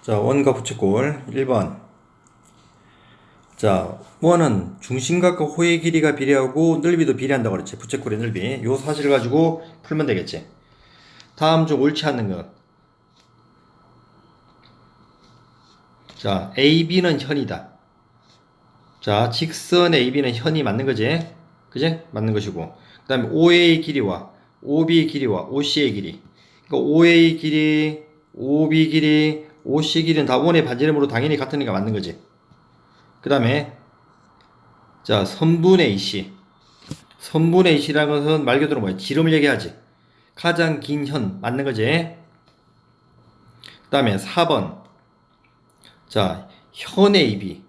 자, 원과 부채꼴 1번. 자, 원은 중심각과 호의 길이가 비례하고 넓이도 비례한다고 그랬지. 부채꼴의 넓이. 요 사실을 가지고 풀면 되겠지. 다음 중 옳지 않는 것. 자, AB는 현이다. 자, 직선 AB는 현이 맞는 거지. 그지? 맞는 것이고. 그 다음에 OA의 길이와 OB의 길이와 OC의 길이. 그러니까 OA 길이, OB 길이, OC 길이는 다 원의 반지름으로 당연히 같으니까 맞는 거지. 그 다음에 자, 선분의 AC. 선분의 AC라는 것은 말 그대로 뭐야? 지름을 얘기하지. 가장 긴 현 맞는 거지. 그 다음에 4번. 자, 현 AB.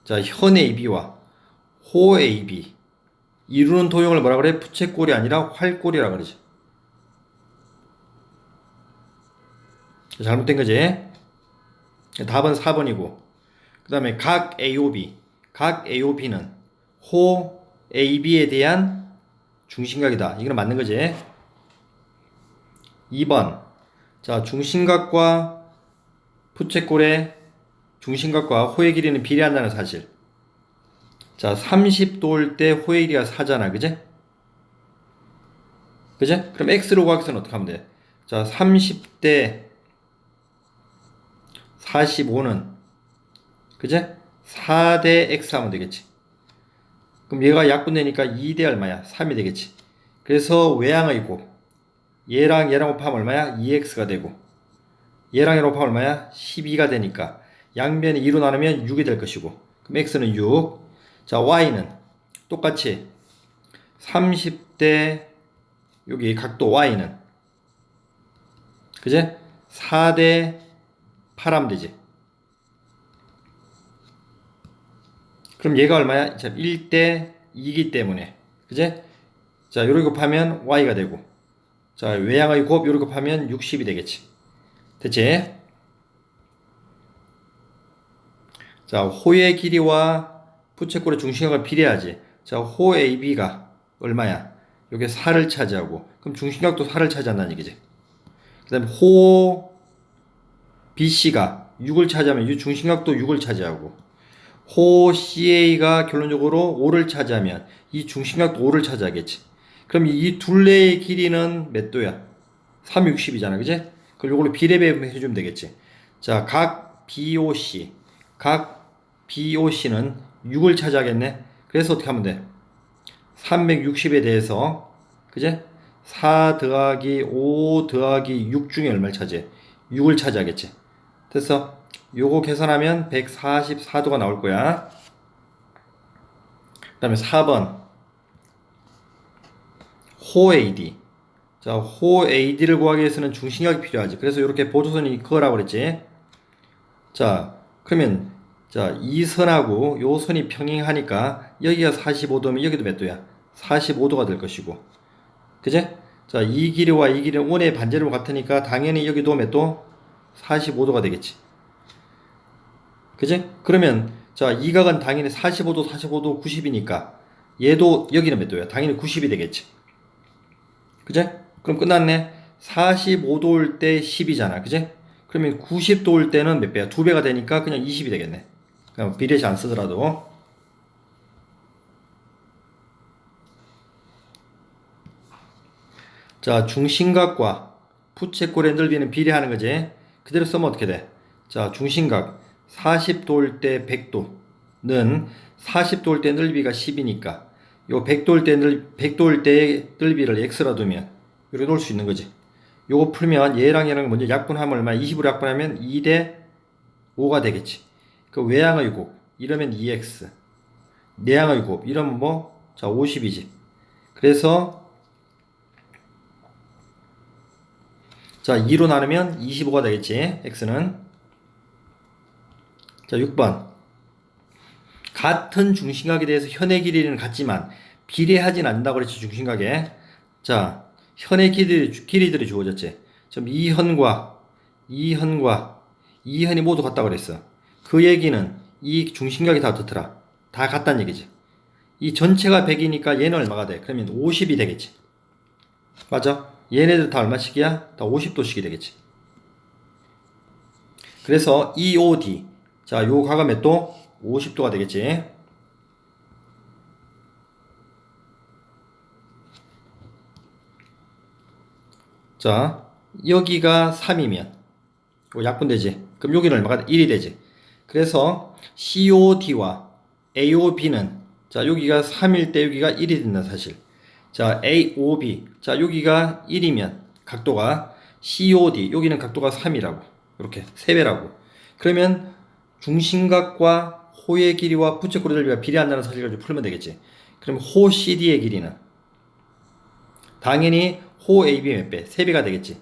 자, 현 AB와 호 AB. 이루는 도형을 뭐라 그래? 부채꼴이 아니라 활꼴이라 그러지. 잘못된 거지. 답은 4번이고. 그 다음에 각 AOB. 각 AOB는 호 AB에 대한 중심각이다. 이거는 맞는 거지. 2번. 자, 중심각과 부채꼴의 중심각과 호의 길이는 비례한다는 사실. 자, 30도일 때 호의 길이가 4잖아. 그제? 그제? 그럼 x로 구하기 위해서는 어떻게 하면 돼? 자, 30대 45는 그제? 4대 x 하면 되겠지. 그럼 얘가 약분되니까 2대 얼마야? 3이 되겠지. 그래서 외양의 곱. 얘랑 얘랑 곱하면 얼마야? 2x가 되고 얘랑 얘랑 곱하면 얼마야? 12가 되니까 양변이 2로 나누면 6이 될 것이고 그럼 x는 6. 자, y는 똑같이 30대 여기 각도 y는 그제? 4대 8 하면 되지. 그럼 얘가 얼마야? 자, 1대 2이기 때문에 그제? 자, 요렇게 곱하면 y가 되고 자, 외양의 곱 요렇게 곱하면 60이 되겠지. 됐지? 자, 호의 길이와 부채꼴의 중심각을 비례하지. 자, 호 AB가 얼마야? 요게 4를 차지하고 그럼 중심각도 4를 차지한다는 얘기지. 그 다음에 호 BC가 6을 차지하면 이 중심각도 6을 차지하고 호 CA가 결론적으로 5를 차지하면 이 중심각도 5를 차지하겠지. 그럼 이 둘레의 길이는 몇 도야? 360이잖아. 그지? 그럼 이걸로 비례 배분해 주면 되겠지. 자, 각 BOC. 각 BOC는 6을 차지하겠네. 그래서 어떻게 하면 돼? 360에 대해서 그제? 4 더하기 5 더하기 6 중에 얼마를 차지해? 6을 차지하겠지. 됐어? 요거 계산하면 144도가 나올 거야. 그 다음에 4번 호 AD. 자, 호 AD를 구하기 위해서는 중심각이 필요하지. 그래서 이렇게 보조선이 그거라고 그랬지. 자, 그러면 자, 이 선하고 요 선이 평행하니까 여기가 45도면 여기도 몇 도야? 45도가 될 것이고. 그제? 자, 이 길이와 이 길이는 원의 반지름 같으니까 당연히 여기도 몇 도? 45도가 되겠지. 그지? 그러면 자, 이 각은 당연히 45도, 45도, 90이니까 얘도 여기는 몇 도야? 당연히 90이 되겠지. 그제? 그럼 끝났네. 45도일 때 10이잖아. 그제? 그러면 90도일 때는 몇 배야? 2배가 되니까 그냥 20이 되겠네. 그냥 비례시 안 쓰더라도. 자, 중심각과 부채꼴의 넓이는 비례하는 거지. 그대로 쓰면 어떻게 돼? 자, 중심각 40도일 때 100도는 40도일 때 넓이가 10이니까 요 100도일 때의 넓이를 x라 두면 이렇게 놓을 수 있는 거지. 요거 풀면 얘랑 얘랑 먼저 약분하면 얼마? 20으로 약분하면 2대 5가 되겠지. 그 외양의 곱 이러면 2x 내양의 곱 이러면 뭐? 자, 50이지. 그래서 자, 2로 나누면 25가 되겠지. x는. 자, 6번. 같은 중심각에 대해서 현의 길이는 같지만 비례하진 않는다고 그랬지, 중심각에. 자, 현의 길이들이 주어졌지. 그럼 이 현이 모두 같다고 그랬어. 그 얘기는 이 중심각이 다 어떻더라? 다 같다는 얘기지. 이 전체가 100이니까 얘는 얼마가 돼? 그러면 50이 되겠지. 맞아? 얘네들 다 얼마씩이야? 다 50도씩이 되겠지. 그래서 EOD. 자, 요 가가 몇 도? 50도가 되겠지. 자, 여기가 3이면 약분되지. 그럼 여기는 얼마가 1이 되지. 그래서 COD와 AOB는 자, 여기가 3일 때 여기가 1이 된다 사실. 자, AOB. 자, 여기가 1이면 각도가 COD. 여기는 각도가 3이라고. 이렇게 3배라고. 그러면 중심각과 호의 길이와 부채꼴의 넓이가 비례한다는 사실을 가지고 풀면 되겠지. 그럼 호 CD의 길이는 당연히 호 AB 몇 배? 3배가 되겠지.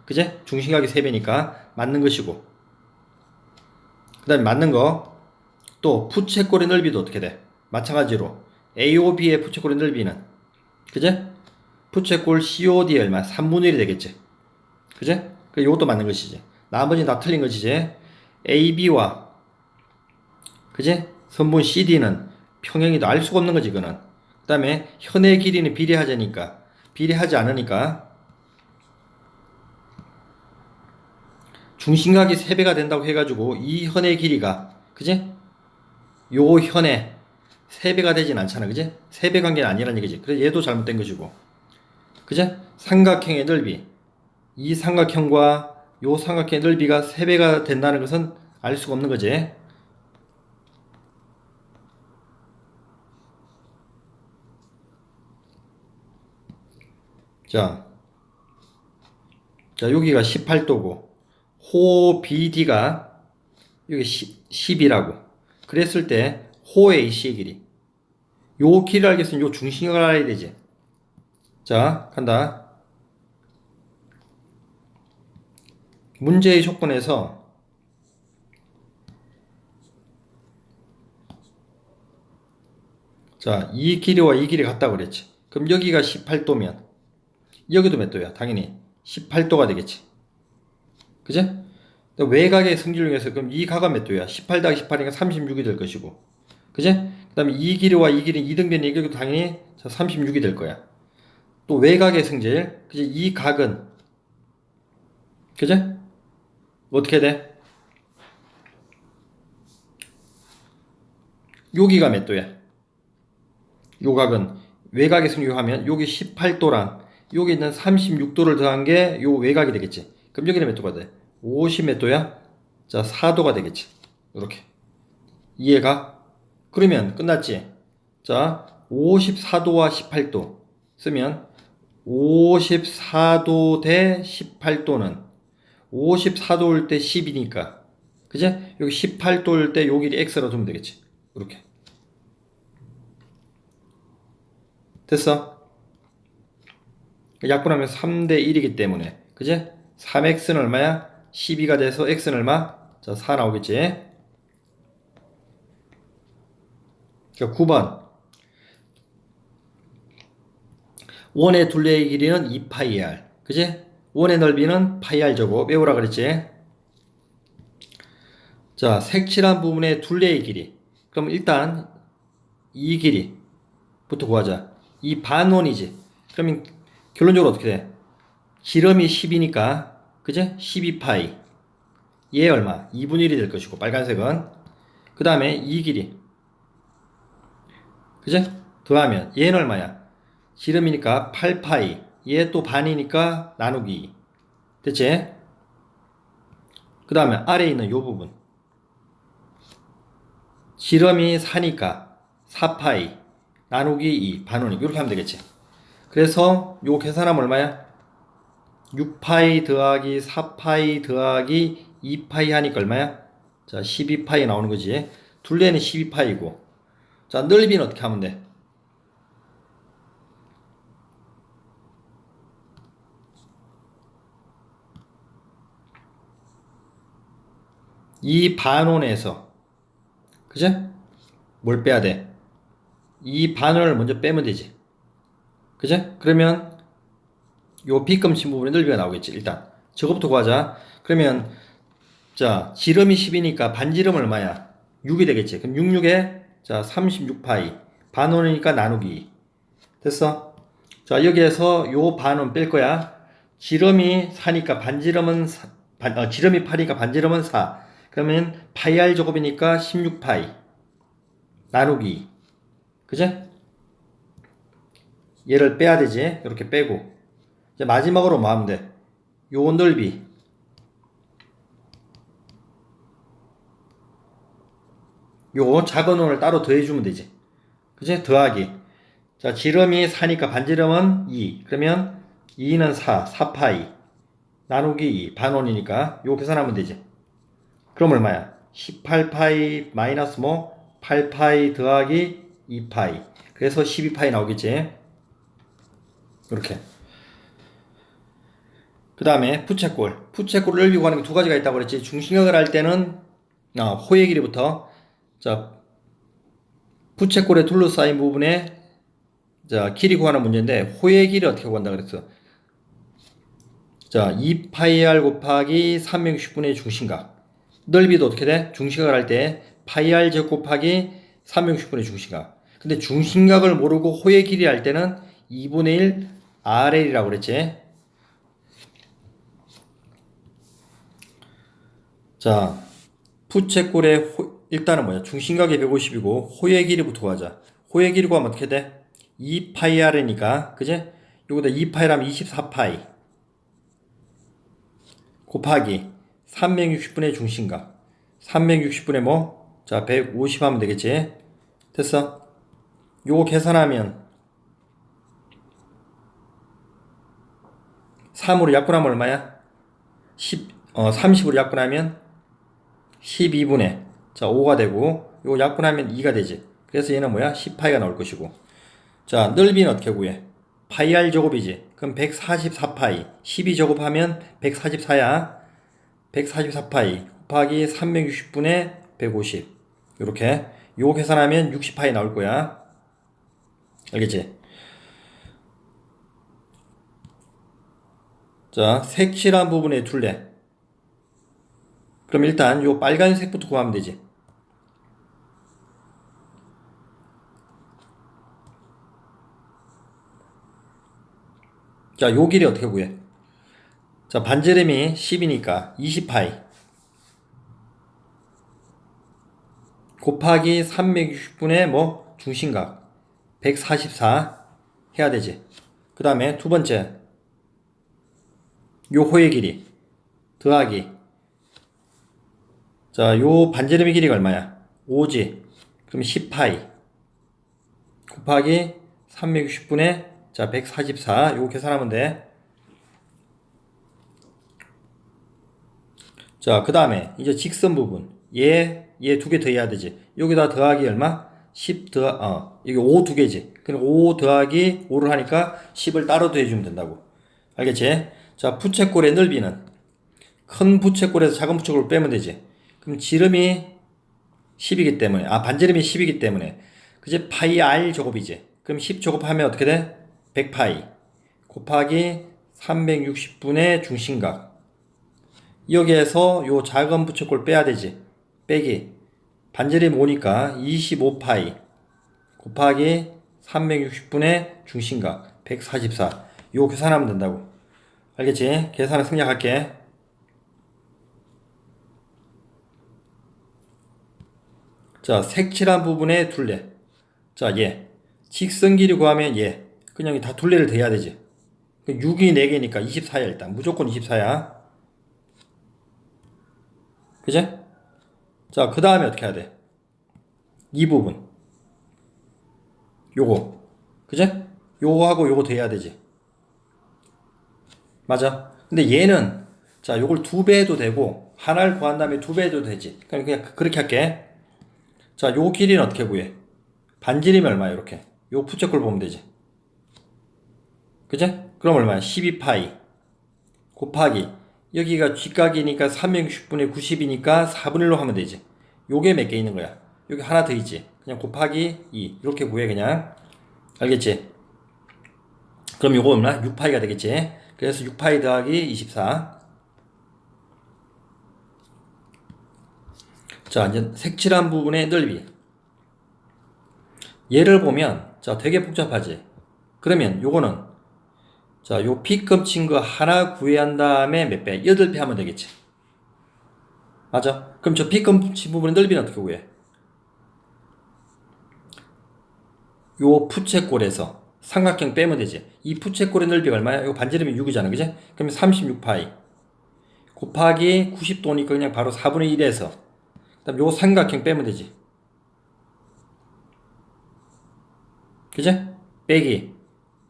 그제? 중심각이 3배니까 맞는 것이고. 그 다음에 맞는 거. 또 부채꼴의 넓이도 어떻게 돼? 마찬가지로 AOB의 부채꼴의 넓이는 그제? 부채꼴 COD의 얼마? 3분의 1이 되겠지. 그제? 이것도 맞는 것이지. 나머지는 다 틀린 것이지. AB와 그제? 선분 CD는 평행이도 알 수가 없는 거지 그거는. 그 다음에 현의 길이는 비례하지 않으니까 중심각이 3배가 된다고 해가지고 이 현의 길이가 그지? 요 현의 3배가 되진 않잖아 그지? 3배 관계는 아니라는 얘기지. 그래서 얘도 잘못된 것이고 그지? 삼각형의 넓이 이 삼각형과 요 삼각형의 넓이가 3배가 된다는 것은 알 수가 없는 거지. 자, 여기가 18도고 호 BD가 여기 10이라고 그랬을 때 호 AC의 길이 요 길이를 알겠으면 요 중심각을 알아야 되지. 자, 간다. 문제의 조건에서 자, 이 길이와 이 길이 같다고 그랬지. 그럼 여기가 18도면 여기도 몇 도야? 당연히 18도가 되겠지. 그제? 외곽의 성질을 위해서 그럼 이 각은 몇 도야? 18 더하기 18이니까 36이 될 것이고. 그제? 그 다음에 이 길이와 이 길이 이등변이 여기도 당연히 36이 될 거야. 또 외곽의 성질. 그제? 이 각은 그제? 어떻게 돼? 여기가 몇 도야? 요 각은 외곽의 성질하면 여기 18도랑 여기 있는 36도를 더한 게 요 외곽이 되겠지. 그럼 여기는 몇 도가 돼? 50 몇 도야? 자, 4도가 되겠지. 이렇게. 이해가? 그러면 끝났지? 자, 54도와 18도 쓰면 54도 대 18도는 54도일 때 10이니까 그제? 여기 18도일 때 요 길이 x로 두면 되겠지. 이렇게. 됐어? 약분하면 3대 1이기 때문에 그제? 3x는 얼마야? 12가 돼서 x는 얼마? 자, 4 나오겠지? 자, 9번 원의 둘레의 길이는 2파이 r 그지? 원의 넓이는 파이 r 제곱 외우라 그랬지? 자, 색칠한 부분의 둘레의 길이 그럼 일단 이 길이부터 구하자. 이 반원이지. 그러면 결론적으로 어떻게 돼? 지름이 10이니까 그지? 12파이 얘 얼마? 2분의 1이 될 것이고 빨간색은 그 다음에 이 길이 그지? 더하면 얘는 얼마야? 지름이니까 8파이 얘 또 반이니까 나누기 됐지? 그 다음에 아래에 있는 요 부분 지름이 4니까 4파이 나누기 2 반원이 이렇게 하면 되겠지. 그래서 요 계산하면 얼마야? 6파이 더하기 4파이 더하기 2파이 하니까 얼마야? 자, 12파이 나오는 거지. 둘레는 12파이고 자, 넓이는 어떻게 하면 돼? 이 반원에서 그제? 뭘 빼야 돼? 이 반원을 먼저 빼면 되지. 그제? 그러면 요 B금신 부분의 넓이가 나오겠지. 일단 저거부터 구하자. 그러면 자, 지름이 10이니까 반지름 얼마야? 6이 되겠지. 그럼 66에 자, 36파이 반원이니까 나누기 됐어? 자, 여기에서 요 반원 뺄 거야. 지름이 4니까 반지름은 지름이 8이니까 반지름은 4. 그러면 파이 r 제곱이니까 16파이 나누기. 그제? 얘를 빼야 되지. 이렇게 빼고. 이제 마지막으로 뭐 하면 돼? 요 넓이. 요 작은 원을 따로 더해주면 되지. 그제? 더하기. 자, 지름이 4니까 반지름은 2. 그러면 2는 4, 4파이. 나누기 2, 반원이니까 요 계산하면 되지. 그럼 얼마야? 18파이 마이너스 뭐? 8파이 더하기 2파이. 그래서 12파이 나오겠지. 이렇게. 그 다음에 부채꼴. 부채꼴을 넓이 구하는 게 두 가지가 있다고 그랬지. 중심각을 할 때는 호의 길이부터 자 부채꼴에 둘러싸인 부분에 자 길이 구하는 문제인데 호의 길이 어떻게 구한다 그랬어? 자 2파이 r 곱하기 360분의 중심각. 넓이도 어떻게 돼? 중심각을 할 때 파이 r 제곱 곱하기 360분의 중심각. 근데 중심각을 모르고 호의 길이 할 때는 2분의 1 RL이라고 그랬지. 자, 부채꼴의 일단은 뭐야? 중심각이 150이고 호의 길이부터 구하자. 호의 길이 구하면 어떻게 돼? 2파이 r이니까 그제? 요거다 2파이라면 24파이 곱하기 360분의 중심각. 360분의 뭐? 자, 150 하면 되겠지? 됐어? 요거 계산하면 3으로 약분하면 얼마야? 30으로 약분하면 12분의 자 5가 되고 요거 약분하면 2가 되지. 그래서 얘는 뭐야? 10파이가 나올 것이고. 자, 넓이는 어떻게 구해? 파이 r 제곱이지. 그럼 144파이 12 제곱하면 144야. 144파이 곱하기 360분의 150 요렇게 요 계산하면 60파이 나올 거야. 알겠지? 자, 색칠한 부분의 둘레. 그럼 일단 요 빨간색부터 구하면 되지. 자, 요 길이 어떻게 구해? 자, 반지름이 10이니까 20파이 곱하기 360분의 뭐 중심각 144 해야 되지. 그 다음에 두 번째 요 호의 길이 더하기 자, 요 반지름의 길이가 얼마야? 5지. 그럼 10파이 곱하기 360분의 자, 144 요거 계산하면 돼. 자, 그 다음에 이제 직선 부분 얘 두 개 더해야 되지. 여기다 더하기 얼마? 10 이게 5 두 개지. 그럼 5 더하기 5를 하니까 10을 따로 더해주면 된다고. 알겠지? 자, 부채꼴의 넓이는 큰 부채꼴에서 작은 부채꼴을 빼면 되지. 그럼 지름이 10이기 때문에 반지름이 10이기 때문에 그제 파이 r 제곱이지. 그럼 10 제곱하면 어떻게 돼? 100파이 곱하기 360분의 중심각. 여기에서 요 작은 부채꼴 빼야 되지. 빼기 반지름 5니까 25파이 곱하기 360분의 중심각 144 요 계산하면 된다고. 알겠지? 계산을 생략할게. 자, 색칠한 부분의 둘레. 자, 얘 직선 길이 구하면 얘 그냥 다 둘레를 대야 되지. 6이 4개니까 24야. 일단 무조건 24야. 그제? 자, 그 다음에 어떻게 해야 돼? 이 부분 요거 그제? 요거하고 요거 돼야 되지. 맞아. 근데 얘는 자 요걸 2배 해도 되고 하나를 구한 다음에 2배 해도 되지. 그냥 그렇게 할게. 자, 요 길이는 어떻게 구해? 반지름이 얼마야? 이렇게 요 부채꼴 보면 되지. 그제? 그럼 얼마야? 12파이 곱하기 여기가 뒷각이니까 360분의 90이니까 4분의 1로 하면 되지. 요게 몇 개 있는 거야? 여기 하나 더 있지. 그냥 곱하기 2 이렇게 구해 그냥. 알겠지? 그럼 요거 얼마? 6파이가 되겠지. 그래서 6파이 더하기 24. 자, 이제 색칠한 부분의 넓이. 얘를 보면 자 되게 복잡하지. 그러면 요거는 자 요 B급 친 거 하나 구해한 다음에 몇 배? 8배 하면 되겠지. 맞아? 그럼 저 B컷 부분의 넓이는 어떻게 구해? 요 푸채꼴에서 삼각형 빼면 되지. 이 푸채꼴의 넓이가 얼마야? 이거 반지름이 6이잖아. 그지? 그럼 36파이 곱하기 90도니까 그냥 바로 4분의 1에서 그다음 요 삼각형 빼면 되지. 그지? 빼기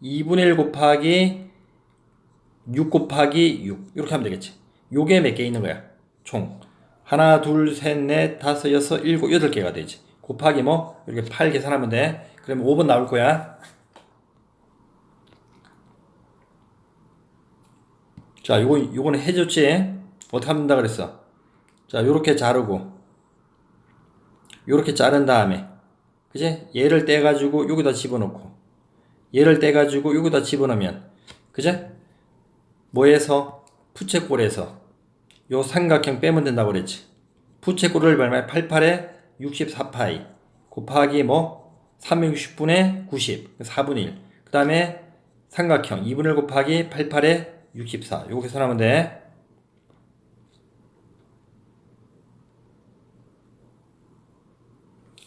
2분의 1 곱하기 6 곱하기 6 이렇게 하면 되겠지. 요게 몇 개 있는 거야? 총 하나 둘 셋 넷 다섯 여섯 일곱 여덟 개가 되지. 곱하기 뭐 이렇게 8 계산하면 돼. 그러면 5번 나올 거야. 자, 요거는 해줬지? 어떻게 하면 된다 그랬어? 자, 요렇게 자르고, 요렇게 자른 다음에, 그지? 얘를 떼가지고 여기다 집어넣고, 얘를 떼가지고 여기다 집어넣으면, 그지? 뭐에서? 푸채꼴에서 요 삼각형 빼면 된다고 그랬지. 푸채꼴을 얼마야? 88에 64파이 곱하기 뭐? 360분의 90, 4분의 1. 그 다음에 삼각형 2분의 1 곱하기 88에 64. 요거 계산하면 돼.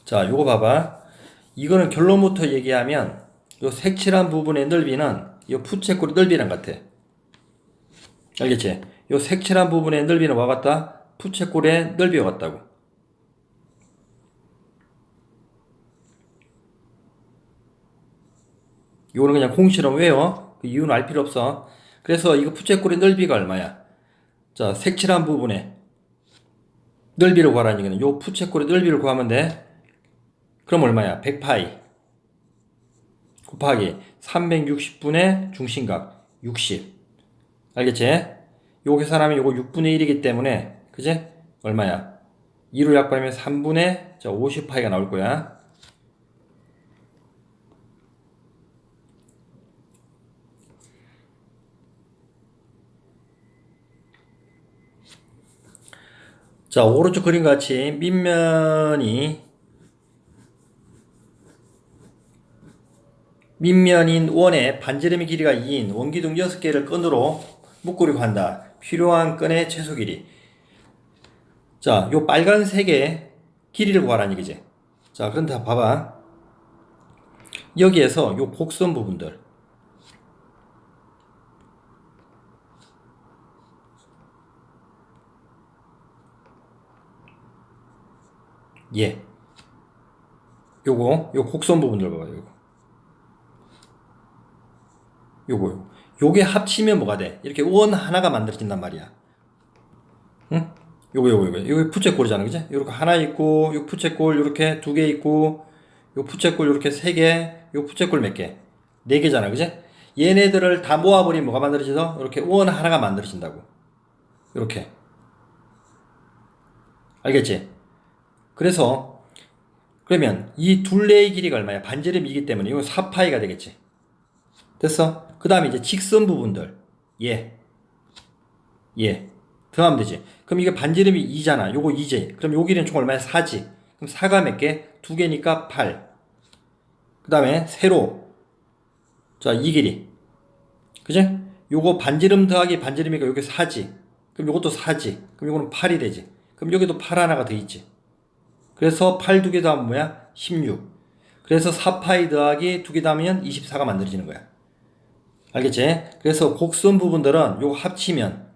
자, 요거 봐봐. 이거는 결론부터 얘기하면 요 색칠한 부분의 넓이는 요 푸채꼴의 넓이랑 같아. 알겠지? 요 색칠한 부분의 넓이는 와 같다? 푸채꼴의 넓이와 같다고. 요거는 그냥 공식으로 외워. 그 이유는 알 필요 없어. 그래서 이거 푸채꼴의 넓이가 얼마야? 자, 색칠한 부분의 넓이를 구하라는 얘기는 요 푸채꼴의 넓이를 구하면 돼. 그럼 얼마야? 100파이 곱하기 360분의 중심각 60. 알겠지? 요 계산하면 요거 6분의 1이기 때문에 그지? 얼마야? 2로 약분하면 3분의 50파이가 나올 거야. 자, 오른쪽 그림 같이 밑면인 원의 반지름의 길이가 2인 원기둥 6개를 끈으로 묶으려고 한다. 필요한 끈의 최소 길이. 자, 요 빨간색의 길이를 구하라는 얘기지. 자, 그런데 봐봐. 여기에서 요 곡선 부분들. 예. 요 곡선 부분들 봐봐요. 요게 합치면 뭐가 돼? 이렇게 원 하나가 만들어진단 말이야. 응? 요게 푸채꼴이잖아, 그지? 요렇게 하나 있고, 요 푸채꼴 요렇게 두 개 있고, 요 푸채꼴 요렇게 세 개, 요 푸채꼴 몇 개? 네 개잖아, 그지? 얘네들을 다 모아버리면 뭐가 만들어져서 이렇게 원 하나가 만들어진다고. 요렇게. 알겠지? 그래서, 그러면 이 둘레의 길이가 얼마야? 반지름이기 때문에 이건 4파이가 되겠지. 됐어? 그 다음에 이제 직선 부분들. 예. 예. 더하면 되지. 그럼 이게 반지름이 2잖아. 요거 2지. 그럼 요 길이는 총 얼마야? 4지. 그럼 4가 몇 개? 2개니까 8. 그 다음에 세로. 자, 이 길이. 그지? 요거 반지름 더하기 반지름이니까 요게 4지. 그럼 요것도 4지. 그럼 요거는 8이 되지. 그럼 여기도 8 하나가 더 있지. 그래서 8 두 개 더하면 뭐야? 16. 그래서 4파이 더하기 2개 더하면 24가 만들어지는 거야. 알겠지? 그래서 곡선 부분들은 요거 합치면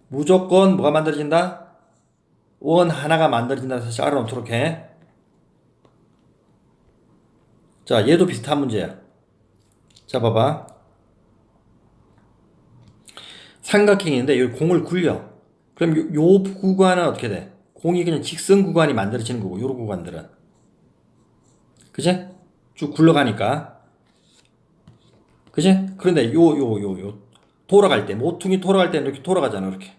무조건 뭐가 만들어진다? 원 하나가 만들어진다는 사실 알아놓도록 해. 자, 얘도 비슷한 문제야. 자, 봐봐. 삼각형인데 여기 공을 굴려. 그럼 요 구간은 어떻게 돼? 공이 그냥 직선 구간이 만들어지는 거고, 요런 구간들은. 그지? 쭉 굴러가니까. 그지? 그런데 돌아갈 때, 모퉁이 돌아갈 때는 이렇게 돌아가잖아, 이렇게.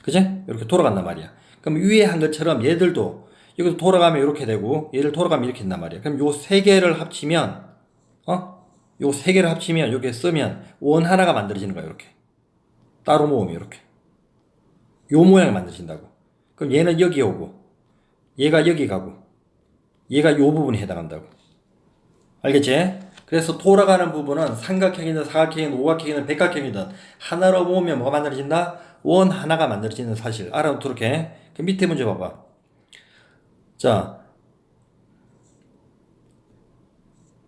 그지? 이렇게 돌아간단 말이야. 그럼 위에 한 것처럼 얘들도 여기서 돌아가면 이렇게 되고 얘를 돌아가면 이렇게 된단 말이야. 그럼 요 세 개를 합치면 요 세 개를 합치면 여기에 쓰면 원 하나가 만들어지는 거야. 이렇게 따로 모으면 이렇게 요 모양을 만들어진다고. 그럼 얘는 여기 오고 얘가 여기 가고 얘가 요 부분에 해당한다고. 알겠지? 그래서 돌아가는 부분은 삼각형이든 사각형이든 오각형이든 백각형이든 하나로 모으면 뭐가 만들어진다? 원 하나가 만들어지는 사실 알아두도록 해. 그 밑에 문제 봐봐. 자,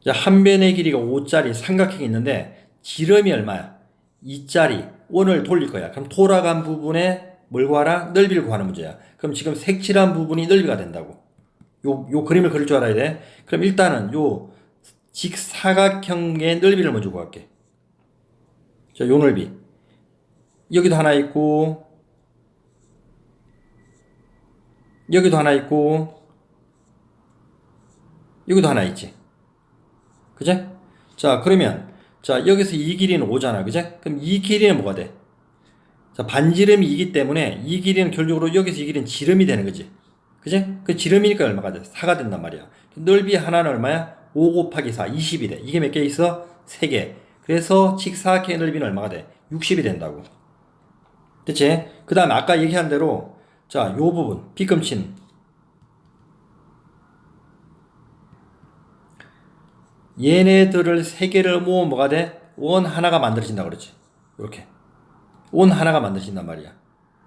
한 변의 길이가 5짜리 삼각형이 있는데 지름이 얼마야? 2짜리 원을 돌릴 거야. 그럼 돌아간 부분에 뭘 구하라? 넓이를 구하는 문제야. 그럼 지금 색칠한 부분이 넓이가 된다고. 요 그림을 그릴 줄 알아야 돼. 그럼 일단은 요 직사각형의 넓이를 먼저 구할게. 자, 요 넓이. 여기도 하나 있고, 여기도 하나 있고, 여기도 하나 있지. 그제? 자, 그러면, 자, 여기서 이 길이는 5잖아. 그제? 그럼 이 길이는 뭐가 돼? 자, 반지름이 2기 때문에 이 길이는 결국으로 여기서 이 길이는 지름이 되는 거지. 그제? 그 지름이니까 얼마가 돼? 4가 된단 말이야. 넓이 하나는 얼마야? 5 곱하기 4, 20이 돼. 이게 몇 개 있어? 3개. 그래서 직사각형의 넓이는 얼마가 돼? 60이 된다고. 됐지? 그 다음에 아까 얘기한 대로, 자, 요 부분, 빗금친. 얘네들을 3개를 모으면 뭐가 돼? 원 하나가 만들어진다 그러지. 이렇게. 원 하나가 만들어진단 말이야.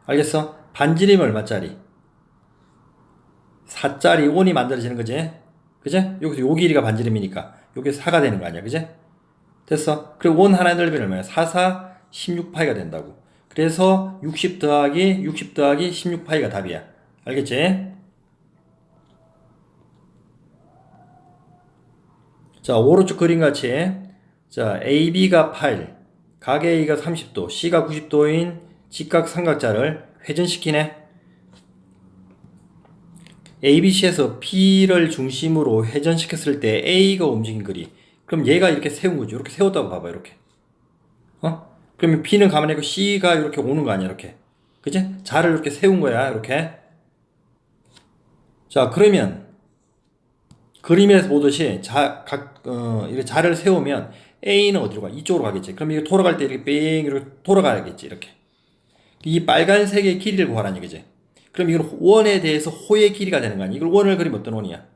알겠어? 반지름이 얼마짜리? 4짜리 원이 만들어지는 거지. 그제? 여기서 요 길이가 반지름이니까 요게 4가 되는 거 아니야. 그제? 됐어? 그리고 원 하나의 넓이는 얼마야? 4, 4, 16파이가 된다고. 그래서 60 더하기 60 더하기 16파이가 답이야. 알겠지? 자, 오른쪽 그림 같이. 자, AB가 8, 각 A가 30도, C가 90도인 직각삼각자를 회전시키네. ABC에서 P를 중심으로 회전시켰을 때 A가 움직인 거리. 그럼 얘가 이렇게 세운 거죠. 이렇게 세웠다고 봐봐, 이렇게. 그러면 B는 가만히 있고 C가 이렇게 오는 거 아니야, 이렇게. 그치? 자를 이렇게 세운 거야, 이렇게. 자, 그러면 그림에서 보듯이 이렇게 자를 세우면 A는 어디로 가? 이쪽으로 가겠지. 그럼 이게 돌아갈 때 이렇게 뺑 이렇게 돌아가야겠지, 이렇게. 이 빨간색의 길이를 구하라는 얘기지. 그럼 이건 원에 대해서 호의 길이가 되는 거 아니야? 이걸 원을 그리면 어떤 원이야?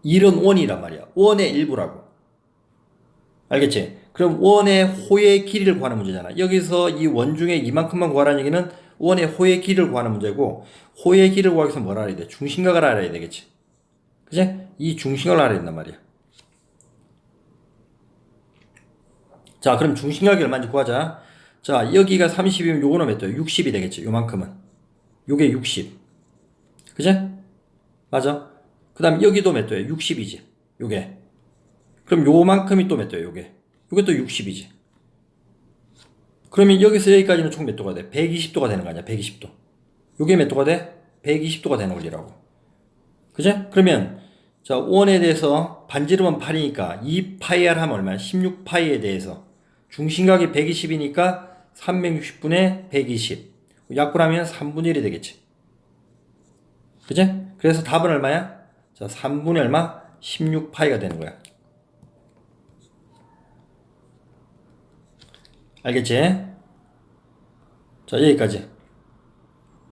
이런 원이란 말이야. 원의 일부라고. 알겠지? 그럼 원의 호의 길이를 구하는 문제잖아. 여기서 이 원 중에 이만큼만 구하라는 얘기는 원의 호의 길이를 구하는 문제고, 호의 길이를 구하기 위해서 뭘 알아야 돼? 중심각을 알아야 되겠지. 그지? 이 중심각을 알아야 된단 말이야. 자, 그럼 중심각이 얼마인지 구하자. 자, 여기가 30이면 요거는 몇 도야? 60이 되겠지. 요만큼은. 요게 60. 그지? 맞아? 그 다음 여기도 몇 도야? 60이지. 요게. 그럼 요만큼이 또 몇 도야? 요게. 요게 또 60이지. 그러면 여기서 여기까지는 총 몇 도가 돼? 120도가 되는 거 아니야? 120도. 요게 몇 도가 돼? 120도가 되는 원리라고. 그죠? 그러면 자, 원에 대해서 반지름은 8이니까 2파이R 하면 얼마야? 16파이에 대해서 중심각이 120이니까 360분의 120. 약분하면 3분의 1이 되겠지. 그죠? 그래서 답은 얼마야? 자, 3분의 얼마? 16파이가 되는 거야. 알겠지? 자, 여기까지.